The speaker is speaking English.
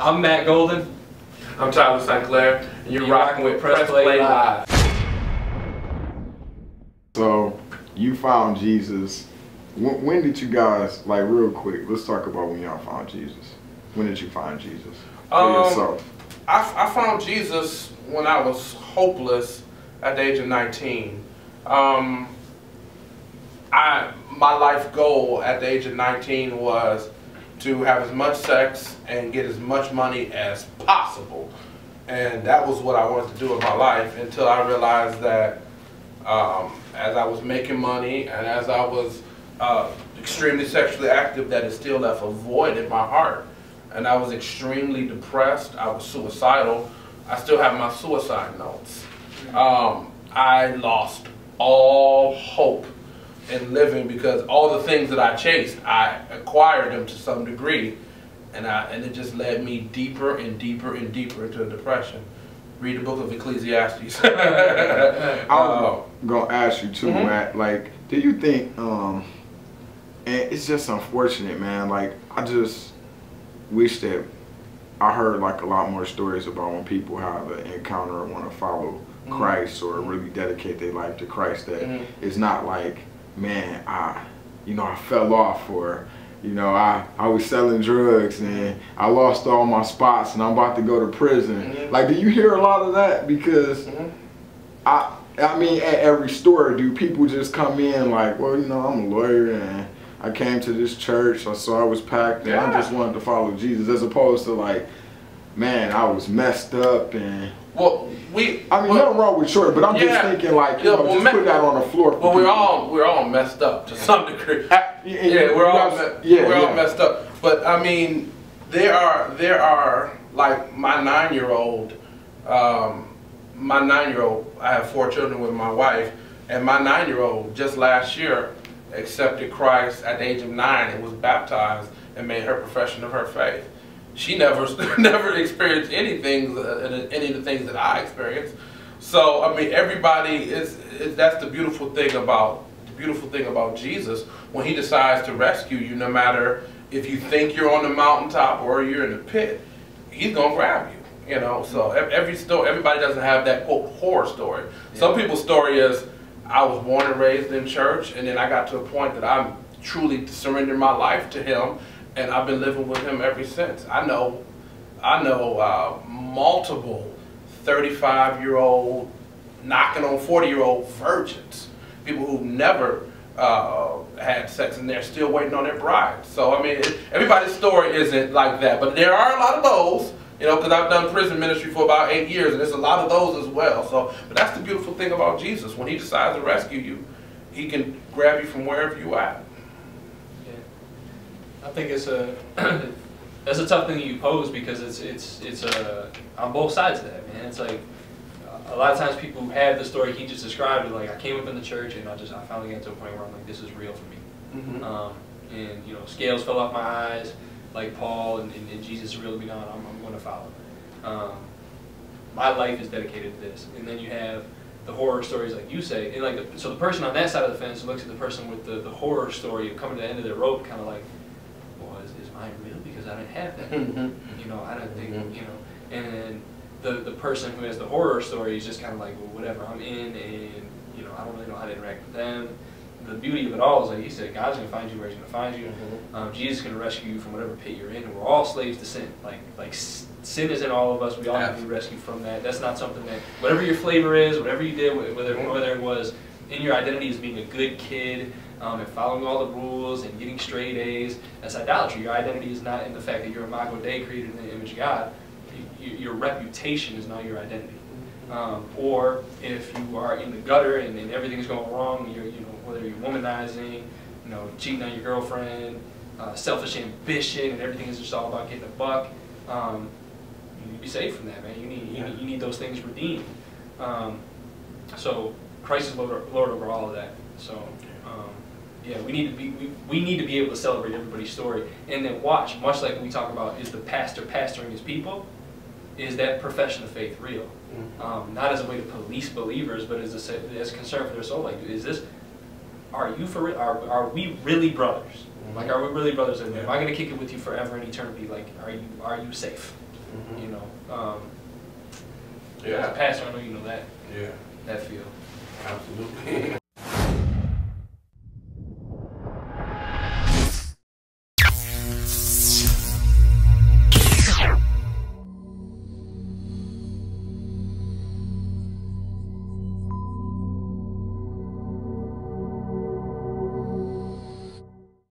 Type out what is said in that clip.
I'm Matt Golden. I'm Tyler St. Clair, and you're rocking with Press Play Live. So, you found Jesus. When did you guys, like real quick, let's talk about when y'all found Jesus. When did you find Jesus for yourself? I found Jesus when I was hopeless at the age of 19. My life goal at the age of 19 was to have as much sex and get as much money as possible. And that was what I wanted to do in my life until I realized that as I was making money and as I was extremely sexually active, that it still left a void in my heart. And I was extremely depressed. I was suicidal. I still have my suicide notes. I lost all hope in living because all the things that I chased, I acquired them to some degree, and it just led me deeper and deeper and deeper into a depression. Read the book of Ecclesiastes. I was gonna ask you too, Matt. Like, do you think? And it's just unfortunate, man. Like, I just wish that I heard like a lot more stories about when people have an encounter and want to follow Christ or really dedicate their life to Christ. That it's not like, man, I fell off, or I was selling drugs and I lost all my spots and I'm about to go to prison. Like, do you hear a lot of that? Because I mean, at every store, do people just come in like, well, I'm a lawyer and I came to this church, I saw it was packed and I just wanted to follow Jesus, as opposed to like, man, I was messed up and. Well, nothing wrong with short, but I'm just thinking like, just put that on the floor. Well, we're all messed up to some degree. We're all messed up. But I mean, there are like my 9-year-old. I have 4 children with my wife, and my 9-year-old just last year accepted Christ at the age of 9 and was baptized and made her profession of her faith. She never experienced any of the things that I experienced. So I mean, everybody that's the beautiful thing about Jesus. When he decides to rescue you, no matter if you think you're on the mountaintop or you're in the pit, he's gonna grab you. So everybody doesn't have that quote horror story. Yeah. Some people's story is, I was born and raised in church, and then I got to a point that I truly surrendered my life to him. And I've been living with him ever since. I know multiple 35-year-old, knocking on 40-year-old virgins, people who never had sex and they're still waiting on their bride. So I mean, everybody's story isn't like that, but there are a lot of those. Because I've done prison ministry for about 8 years, and there's a lot of those as well. So, but that's the beautiful thing about Jesus. When he decides to rescue you, he can grab you from wherever you're at. I think that's a tough thing you pose, because it's on both sides of that, man. It's like a lot of times people who have the story he just described, like, I came up in the church and I finally got to a point where I'm like, this is real for me. And scales fell off my eyes, like Paul, and Jesus is real to me now, and I'm going to follow. My life is dedicated to this. And then you have the horror stories, like you say, and like so the person on that side of the fence looks at the person with the horror story of coming to the end of their rope, kind of like, is mine real? Because I didn't have that. I don't think, and the person who has the horror story is just kind of like, well, whatever, I'm in, and I don't really know how to interact with them. The beauty of it all is, like you said, God's going to find you where he's going to find you. Jesus is going to rescue you from whatever pit you're in, and we're all slaves to sin. Like sin is in all of us. We all have to be rescued from that. That's not something that, whatever your flavor is, whatever you did, whether it was in your identity as being a good kid, and following all the rules and getting straight A's, that's idolatry. Your identity is not in the fact that you're Imago Dei, created in the image of God. Your reputation is not your identity. Or if you are in the gutter and everything's going wrong, whether you're womanizing, cheating on your girlfriend, selfish ambition, and everything is just all about getting a buck, you need to be saved from that, man. You need those things redeemed. So Christ is Lord over all of that. So. Yeah, we need to be able to celebrate everybody's story, and then watch. Much like we talk about, is the pastor pastoring his people? Is that profession of faith real? Not as a way to police believers, but as a concern for their soul. Like, are you for real? Are we really brothers? Like, are we really brothers? Am I going to kick it with you forever in eternity? Like, are you safe? You know, as a Yeah. pastor, I know you know that Yeah. that feel. Absolutely.